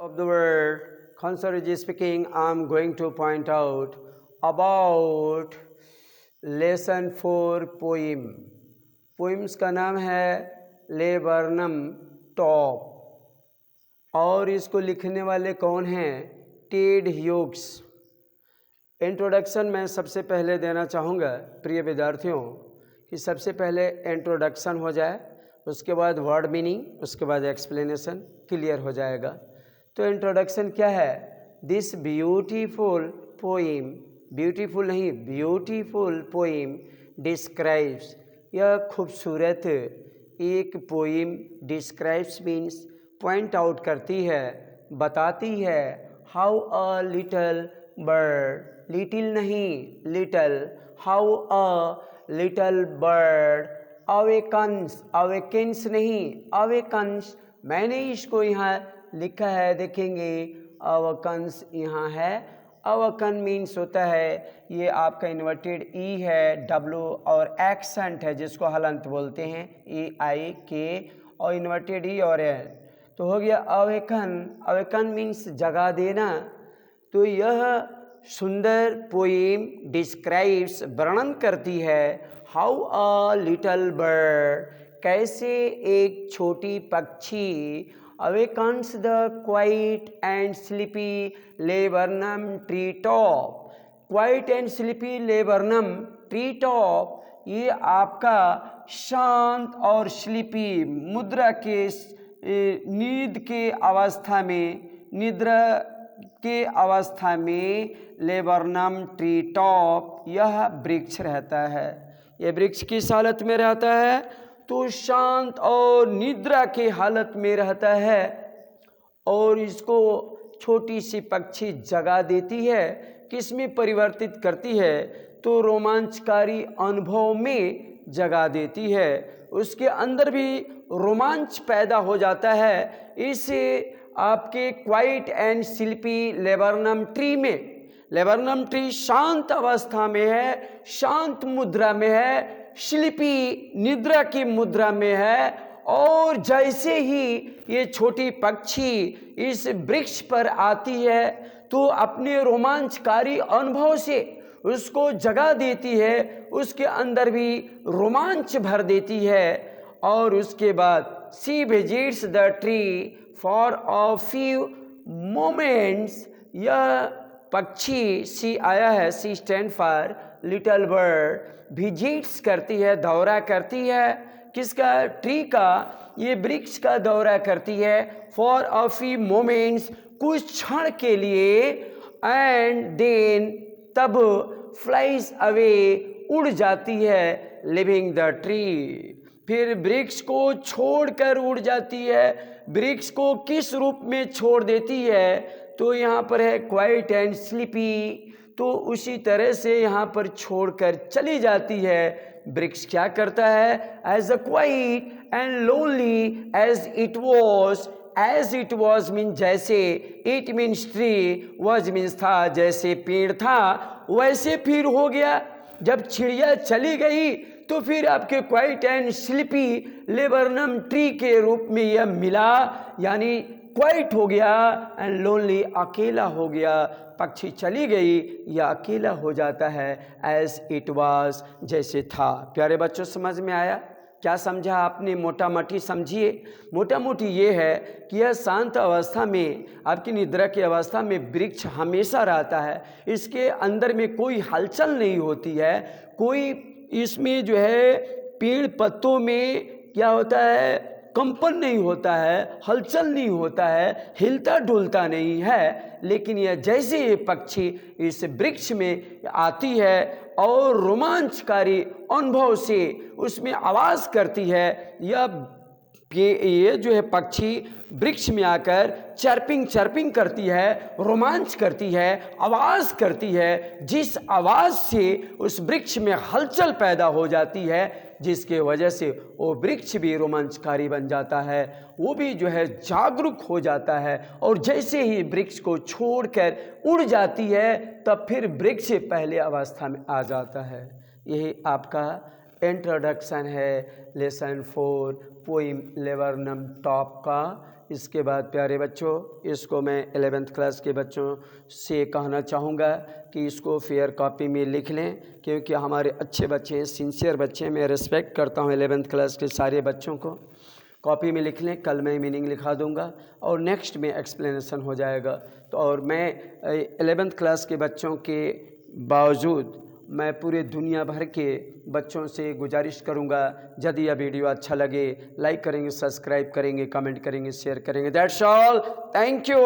of the word, Khansariji speaking, I am going to point out about lesson 4 poem. Poems का नाम है laburnum top और इसको लिखने वाले कौन हैं? Ted Hughes. इंट्रोडक्शन मैं सबसे पहले देना चाहूँगा प्रिय विद्यार्थियों कि सबसे पहले इंट्रोडक्शन हो जाए, उसके बाद वर्ड मीनिंग, उसके बाद एक्सप्लेनेशन क्लियर हो जाएगा। तो इंट्रोडक्शन क्या है? दिस ब्यूटीफुल पोइम, ब्यूटीफुल नहीं ब्यूटीफुल पोइम डिस्क्राइब्स, यह खूबसूरत एक poem describes means point out करती है, बताती है how a little bird, little नहीं little, how a little bird awakens, awakens नहीं अवेकन्स, मैंने इसको यहाँ लिखा है देखेंगे अवकन्स यहाँ है। अवकन मीन्स होता है, ये आपका इन्वर्टेड ई है, डब्लू और एक्सेंट है जिसको हलंत बोलते हैं, ई आई के और इन्वर्टेड ई और एन, तो हो गया अवेकन। अवेकन मीन्स जगा देना। तो यह सुंदर पोइम डिस्क्राइब्स, वर्णन करती है हाउ अ लिटल बर्ड, कैसे एक छोटी पक्षी awakens the quiet and sleepy laburnum tree top. Quiet and sleepy laburnum tree top, ये आपका शांत और स्लीपी मुद्रा के नींद के अवस्था में, निद्रा के अवस्था में लेबर्नम ट्री टॉप यह वृक्ष रहता है। यह वृक्ष किस हालत में रहता है? तो शांत और निद्रा के हालत में रहता है और इसको छोटी सी पक्षी जगा देती है। किस में परिवर्तित करती है? तो रोमांचकारी अनुभव में जगा देती है, उसके अंदर भी रोमांच पैदा हो जाता है। इसे आपके quiet and sleepy laburnum tree में, लेबर्नम ट्री शांत अवस्था में है, शांत मुद्रा में है, स्लीपी निद्रा की मुद्रा में है। और जैसे ही ये छोटी पक्षी इस वृक्ष पर आती है तो अपने रोमांचकारी अनुभव से उसको जगा देती है, उसके अंदर भी रोमांच भर देती है। और उसके बाद she visits the tree for a few moments, यह पक्षी, सी आया है, she stand for little bird, visits करती है, दौरा करती है, किसका? ट्री का, ये वृक्ष का दौरा करती है। फॉर अ फ्यू मोमेंट्स, कुछ क्षण के लिए, एंड देन तब, फ्लाइज अवे, उड़ जाती है, लिविंग द ट्री, फिर वृक्ष को छोड़कर उड़ जाती है। वृक्ष को किस रूप में छोड़ देती है? तो यहाँ पर है क्वाइट एंड स्लीपी, तो उसी तरह से यहाँ पर छोड़कर चली जाती है। वृक्ष क्या करता है? As a quiet and lonely as it was, as it was mean जैसे, it means tree, was means था, जैसे पेड़ था वैसे फिर हो गया। जब चिड़िया चली गई तो फिर आपके quiet and sleepy laburnum tree के रूप में यह मिला, यानी क्वाइट हो गया एंड लोनली, अकेला हो गया। पक्षी चली गई या अकेला हो जाता है, एज इट वाज, जैसे था। प्यारे बच्चों, समझ में आया? क्या समझा आपने? मोटा मोटी समझिए। मोटा मोटी ये है कि यह शांत अवस्था में, आपकी निद्रा की अवस्था में वृक्ष हमेशा रहता है, इसके अंदर में कोई हलचल नहीं होती है, कोई इसमें जो है पेड़ पत्तों में क्या होता है, कंपन नहीं होता है, हलचल नहीं होता है, हिलता डुलता नहीं है। लेकिन यह जैसे ये पक्षी इस वृक्ष में आती है और रोमांचकारी अनुभव से उसमें आवाज़ करती है, ये जो है पक्षी वृक्ष में आकर चर्पिंग चर्पिंग करती है, रोमांच करती है, आवाज़ करती है, जिस आवाज़ से उस वृक्ष में हलचल पैदा हो जाती है, जिसके वजह से वो वृक्ष भी रोमांचकारी बन जाता है, वो भी जो है जागरूक हो जाता है। और जैसे ही वृक्ष को छोड़कर उड़ जाती है तब फिर वृक्ष पहले अवस्था में आ जाता है। यही आपका इंट्रोडक्शन है लेसन 4 पोइम लेबर्नम टॉप का। इसके बाद प्यारे बच्चों, इसको मैं 11th क्लास के बच्चों से कहना चाहूँगा कि इसको फेयर कॉपी में लिख लें, क्योंकि हमारे अच्छे बच्चे हैं, सिंसियर बच्चे हैं। मैं रिस्पेक्ट करता हूँ 11th क्लास के सारे बच्चों को। कॉपी में लिख लें, कल मैं मीनिंग लिखा दूंगा और नेक्स्ट में एक्सप्लेनेशन हो जाएगा। तो और मैं 11th क्लास के बच्चों के बावजूद मैं पूरे दुनिया भर के बच्चों से गुजारिश करूंगा, यदि यह वीडियो अच्छा लगे लाइक करेंगे, सब्सक्राइब करेंगे, कमेंट करेंगे, शेयर करेंगे। That's all, thank you.